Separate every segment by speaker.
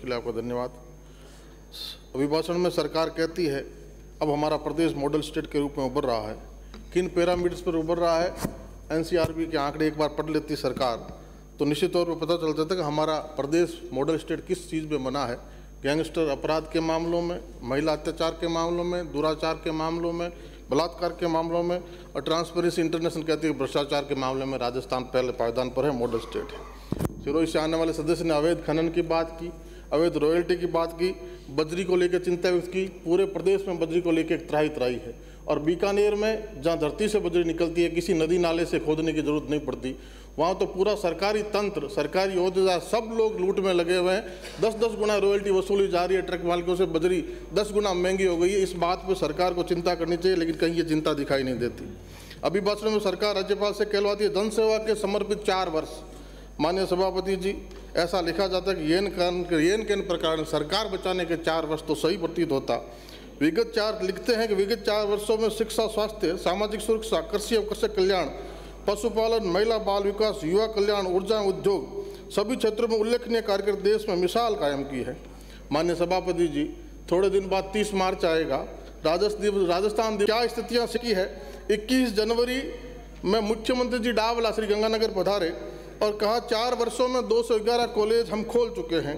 Speaker 1: उसके लिए आपका धन्यवाद। अभिभाषण में सरकार कहती है अब हमारा प्रदेश मॉडल स्टेट के रूप में उभर रहा है। किन पैरामीटर्स पर उभर रहा है, एनसीआरबी के आंकड़े एक बार पढ़ लेती सरकार तो निश्चित तौर पर पता चल जाता है कि हमारा प्रदेश मॉडल स्टेट किस चीज़ में बना है। गैंगस्टर अपराध के मामलों में, महिला अत्याचार के मामलों में, दुराचार के मामलों में, बलात्कार के मामलों में, और ट्रांसपेरेंसी इंटरनेशनल कहती है भ्रष्टाचार के मामले में राजस्थान पहले पायदान पर है, मॉडल स्टेट है। सिरोही से आने वाले सदस्य ने अवैध खनन की बात की, अवैध रॉयल्टी की बात की, बजरी को लेकर चिंता व्यक्त की। पूरे प्रदेश में बजरी को लेकर एक त्राही है, और बीकानेर में जहाँ धरती से बजरी निकलती है किसी नदी नाले से खोदने की जरूरत नहीं पड़ती, वहाँ तो पूरा सरकारी तंत्र, सरकारी ओहदेदार सब लोग लूट में लगे हुए हैं। 10-10 गुना रॉयल्टी वसूली जा रही है, ट्रक मालिकों से बजरी 10 गुना महंगी हो गई है। इस बात पर सरकार को चिंता करनी चाहिए, लेकिन कहीं ये चिंता दिखाई नहीं देती। अभिभाषण में सरकार राज्यपाल से कहलवाती है जनसेवा के समर्पित 4 वर्ष। माननीय सभापति जी, ऐसा लिखा जाता है कि येन केन प्रकार सरकार बचाने के 4 वर्ष तो सही प्रतीत होता। विगत 4 लिखते हैं कि विगत 4 वर्षों में शिक्षा, स्वास्थ्य, सामाजिक सुरक्षा, कृषि और कृषक कल्याण, पशुपालन, महिला बाल विकास, युवा कल्याण, ऊर्जा, उद्योग सभी क्षेत्रों में उल्लेखनीय कार्य कर देश में मिसाल कायम की है। माननीय सभापति जी, थोड़े दिन बाद 30 मार्च आएगा, राजस्थान क्या स्थितियाँ की है। 21 जनवरी में मुख्यमंत्री जी डावला श्री गंगानगर पधारे और कहा 4 वर्षों में 211 कॉलेज हम खोल चुके हैं,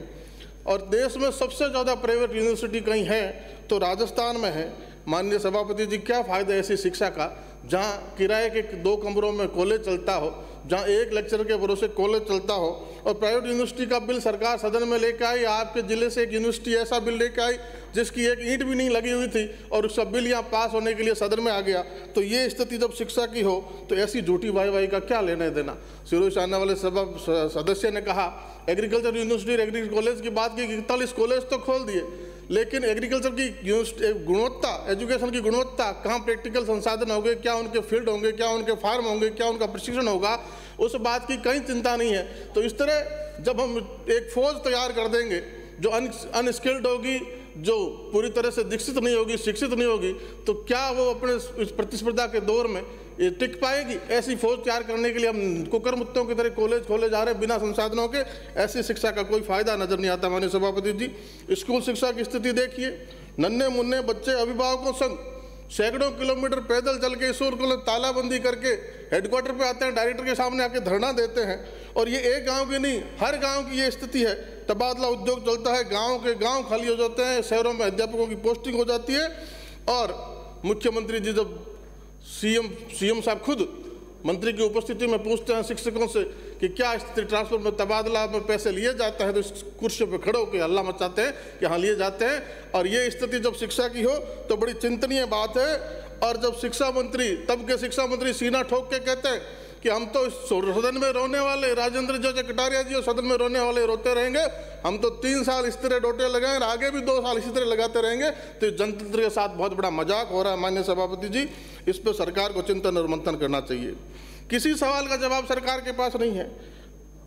Speaker 1: और देश में सबसे ज़्यादा प्राइवेट यूनिवर्सिटी कहीं है तो राजस्थान में है। माननीय सभापति जी, क्या फ़ायदा ऐसी शिक्षा का जहाँ किराए के 2 कमरों में कॉलेज चलता हो, जहाँ 1 लेक्चर के भरोसे कॉलेज चलता हो, और प्राइवेट यूनिवर्सिटी का बिल सरकार सदन में लेकर आई। आपके ज़िले से एक यूनिवर्सिटी ऐसा बिल लेकर आई जिसकी एक ईंट भी नहीं लगी हुई थी, और उसका बिल यहाँ पास होने के लिए सदन में आ गया। तो ये स्थिति जब शिक्षा की हो तो ऐसी झूठी वाई का क्या लेना देना। सिरोही से आने वाले सभा सदस्य ने कहा एग्रीकल्चर यूनिवर्सिटी, एग्रीकल्चर कॉलेज की बात की, 41 कॉलेज तो खोल दिए, लेकिन एग्रीकल्चर की गुणवत्ता, एजुकेशन की गुणवत्ता, कहाँ प्रैक्टिकल संसाधन होंगे, क्या उनके फील्ड होंगे, क्या उनके फार्म होंगे, क्या उनका प्रशिक्षण होगा, उस बात की कहीं चिंता नहीं है। तो इस तरह जब हम एक फौज तैयार कर देंगे जो अनस्किल्ड होगी, जो पूरी तरह से दीक्षित नहीं होगी, शिक्षित नहीं होगी, तो क्या वो अपने इस प्रतिस्पर्धा के दौर में ये टिक पाएगी। ऐसी फौज तैयार करने के लिए हम कुकर मुत्तों की तरह कॉलेज खोले जा रहे हैं बिना संसाधनों के। ऐसी शिक्षा का कोई फायदा नजर नहीं आता। माननीय सभापति जी, स्कूल शिक्षा की स्थिति देखिए, नन्हे मुन्ने बच्चे अभिभावकों संग सैकड़ों किलोमीटर पैदल चल के स्कूल को तालाबंदी करके हेडक्वार्टर पे आते हैं, डायरेक्टर के सामने आके धरना देते हैं। और ये एक गांव की नहीं, हर गांव की ये स्थिति है। तबादला उद्योग चलता है, गांव के गांव खाली हो जाते हैं, शहरों में अध्यापकों की पोस्टिंग हो जाती है। और मुख्यमंत्री जी जब सीएम साहब खुद मंत्री की उपस्थिति में पूछते हैं शिक्षकों से कि क्या स्थिति, ट्रांसफर में तबादला में पैसे लिए जाते हैं, तो इस कुर्सी पर खड़े होकर हल्ला मचाते हैं कि हाँ लिए जाते हैं। और ये स्थिति जब शिक्षा की हो तो बड़ी चिंतनीय बात है। और जब शिक्षा मंत्री, तब के शिक्षा मंत्री सीना ठोक के कहते हैं कि हम तो सदन में रोने वाले, राजेंद्र जो कटारिया जी और सदन में रोने वाले रोते रहेंगे, हम तो 3 साल इस तरह डोटे लगाए और आगे भी 2 साल इसी तरह लगाते रहेंगे। तो जनतंत्र के साथ बहुत बड़ा मजाक हो रहा है। माननीय सभापति जी, इस पर सरकार को चिंतन और मंथन करना चाहिए। किसी सवाल का जवाब सरकार के पास नहीं है।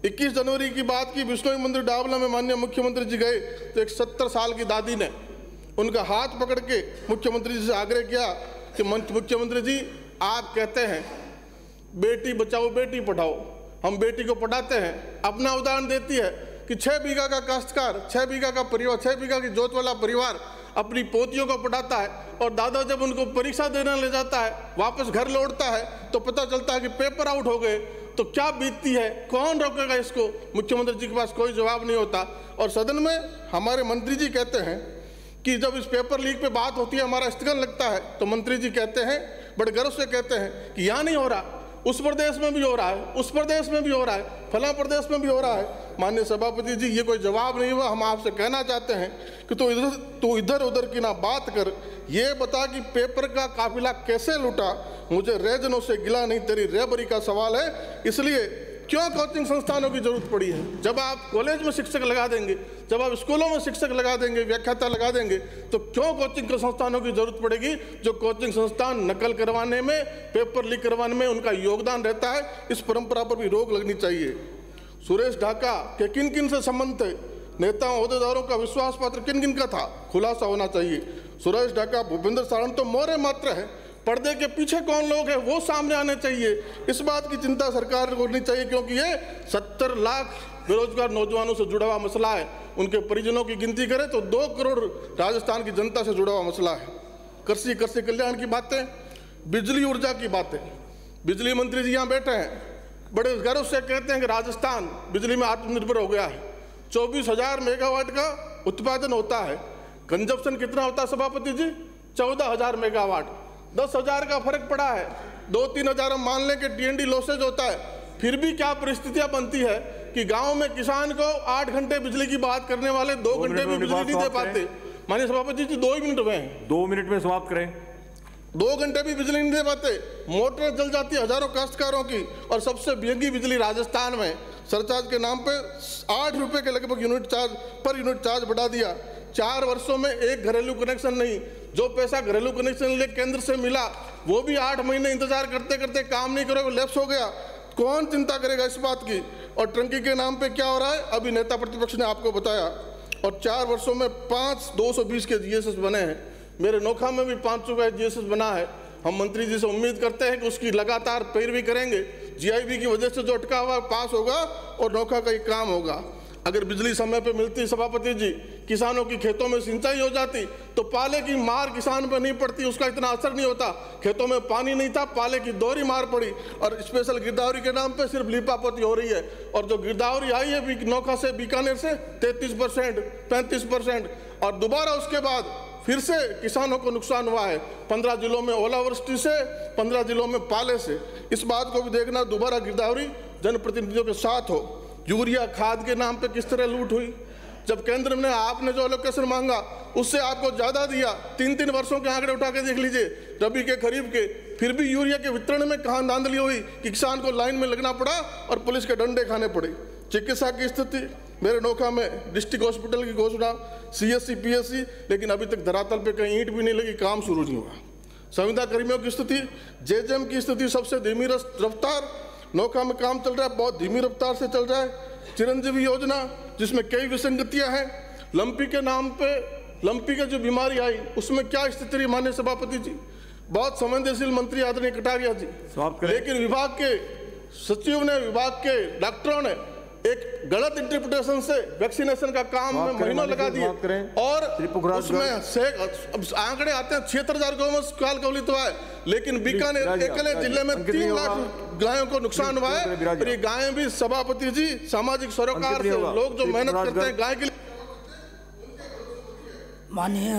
Speaker 1: 21 जनवरी की बात की, बिश्नोई मंदिर डावला में माननीय मुख्यमंत्री जी गए तो एक 70 साल की दादी ने उनका हाथ पकड़ के मुख्यमंत्री जी से आग्रह किया कि मुख्यमंत्री जी, आप कहते हैं बेटी बचाओ बेटी पढ़ाओ, हम बेटी को पढ़ाते हैं। अपना उदाहरण देती है कि 6 बीघा का काश्तकार, 6 बीघा का परिवार, 6 बीघा की जोत वाला परिवार अपनी पोतियों को पढ़ाता है, और दादा जब उनको परीक्षा देने ले जाता है, वापस घर लौटता है तो पता चलता है कि पेपर आउट हो गए। तो क्या बीतती है, कौन रोकेगा इसको। मुख्यमंत्री जी के पास कोई जवाब नहीं होता। और सदन में हमारे मंत्री जी कहते हैं कि जब इस पेपर लीक पे बात होती है हमारा स्थगन लगता है, तो मंत्री जी कहते हैं, बड़े गर्व से कहते हैं कि यहाँ नहीं हो रहा, उस प्रदेश में भी हो रहा है, उस प्रदेश में भी हो रहा है, फला प्रदेश में भी हो रहा है। माननीय सभापति जी, ये कोई जवाब नहीं हुआ। हम आपसे कहना चाहते हैं कि तू इधर उधर की ना बात कर, ये बता कि पेपर का काफिला कैसे लूटा। मुझे रेजनों से गिला नहीं, तेरी रेबरी का सवाल है। इसलिए क्यों कोचिंग संस्थानों की जरूरत पड़ी है। जब आप कॉलेज में शिक्षक लगा देंगे, जब आप स्कूलों में शिक्षक लगा देंगे, व्याख्याता लगा देंगे, तो क्यों कोचिंग संस्थानों की जरूरत पड़ेगी। जो कोचिंग संस्थान नकल करवाने में, पेपर लीक करवाने में उनका योगदान रहता है, इस परंपरा पर भी रोक लगनी चाहिए। सुरेश ढाका के किन किन से संबंध थे, नेताओं अहदेदारों का विश्वास पात्र किन किन का था, खुलासा होना चाहिए। सुरेश ढाका, भूपेंद्र सारंग तो मोरे मात्र है, पर्दे के पीछे कौन लोग हैं वो सामने आने चाहिए। इस बात की चिंता सरकार को करनी चाहिए, क्योंकि ये 70 लाख बेरोजगार नौजवानों से जुड़ा हुआ मसला है, उनके परिजनों की गिनती करें तो 2 करोड़ राजस्थान की जनता से जुड़ा हुआ मसला है। कृषि कल्याण की बातें, बिजली ऊर्जा की बातें, बिजली मंत्री जी यहाँ बैठे हैं, बड़े गर्व से कहते हैं कि राजस्थान बिजली में आत्मनिर्भर हो गया है। 24,000 मेगावाट का उत्पादन होता है, कंजप्शन कितना होता है सभापति जी? 14,000 मेगावाट। 10,000 का फर्क पड़ा है। 2-3 हज़ार हम मान लें कि TND लॉसेज होता है, फिर भी क्या परिस्थितियां बनती है कि गांव में किसान को 8 घंटे बिजली की बात करने वाले 2 घंटे भी बिजली नहीं दे पाते। माननीय सभापति जी 2 मिनट हुए हैं,
Speaker 2: 2 मिनट में समाप्त करें।
Speaker 1: 2 घंटे भी बिजली नहीं दे पाते, मोटर जल जाती है हजारों काश्तकारों की। और सबसे महंगी बिजली राजस्थान में सरचार्ज के नाम पे 8 रुपए के लगभग यूनिट चार्ज बढ़ा दिया। 4 वर्षों में एक घरेलू कनेक्शन नहीं, जो पैसा घरेलू कनेक्शन ले केंद्र से मिला वो भी 8 महीने इंतजार करते करते काम नहीं करोगे, लैप्स हो गया। कौन चिंता करेगा इस बात की? और टंकी के नाम पे क्या हो रहा है अभी नेता प्रतिपक्ष ने आपको बताया। और 4 वर्षों में 220 के GSS बने हैं। मेरे नोखा में भी 500 का GSS बना है। हम मंत्री जी से उम्मीद करते हैं कि उसकी लगातार पैरवी करेंगे। GIB की वजह से जो अटका हुआ पास होगा और नोखा का ही काम होगा। अगर बिजली समय पे मिलती सभापति जी, किसानों की खेतों में सिंचाई हो जाती तो पाले की मार किसान पे नहीं पड़ती, उसका इतना असर नहीं होता। खेतों में पानी नहीं था, पाले की दोहरी मार पड़ी। और स्पेशल गिरदावरी के नाम पे सिर्फ लीपापोती हो रही है। और जो गिरदावरी आई है नोखा से बीकानेर से 33%, 35%। और दोबारा उसके बाद फिर से किसानों को नुकसान हुआ है। 15 जिलों में ओलावृष्टि से, 15 जिलों में पाले से। इस बात को भी देखना, दोबारा गिरदावरी जनप्रतिनिधियों के साथ हो। यूरिया खाद के नाम पे किस तरह लूट हुई। जब केंद्र ने आपने जो एलोकेशन मांगा उससे आपको ज्यादा दिया। 3-3 वर्षों के आंकड़े उठा के देख लीजिए, रबी के खरीफ के, फिर भी यूरिया के वितरण में कहाँ धांधली हुई कि किसान को लाइन में लगना पड़ा और पुलिस के डंडे खाने पड़े। चिकित्सा की स्थिति, मेरे नोखा में डिस्ट्रिक्ट हॉस्पिटल की घोषणा, CSC PSC, लेकिन अभी तक धरातल पे कहीं ईंट भी नहीं लगी, काम शुरू नहीं हुआ। संविदा कर्मियों की स्थिति, JJM की स्थिति सबसे धीमी रफ्तार। नोखा में काम चल रहा है, बहुत धीमी रफ्तार से चल रहा है। चिरंजीवी योजना जिसमें कई विसंगतियां हैं। लंपी के नाम पे, लंपी की जो बीमारी आई उसमें क्या स्थिति रही माननीय सभापति जी? बहुत संवेदनशील मंत्री आदरणीय कटारिया जी, लेकिन विभाग के सचिव ने, विभाग के डॉक्टरों ने एक गलत इंटरप्रिटेशन से वैक्सीनेशन का काम में महीनों लगा दिए। और उसमें आंकड़े आते हैं 76,000 गौवंश काल कवलित हुआ है, लेकिन बीकानेर अकेले जिले में 3 लाख गायों को नुकसान हुआ है। और ये गायें भी सभापति जी सामाजिक सरोकार से, लोग जो मेहनत करते हैं गाय के लिए।
Speaker 3: माननीय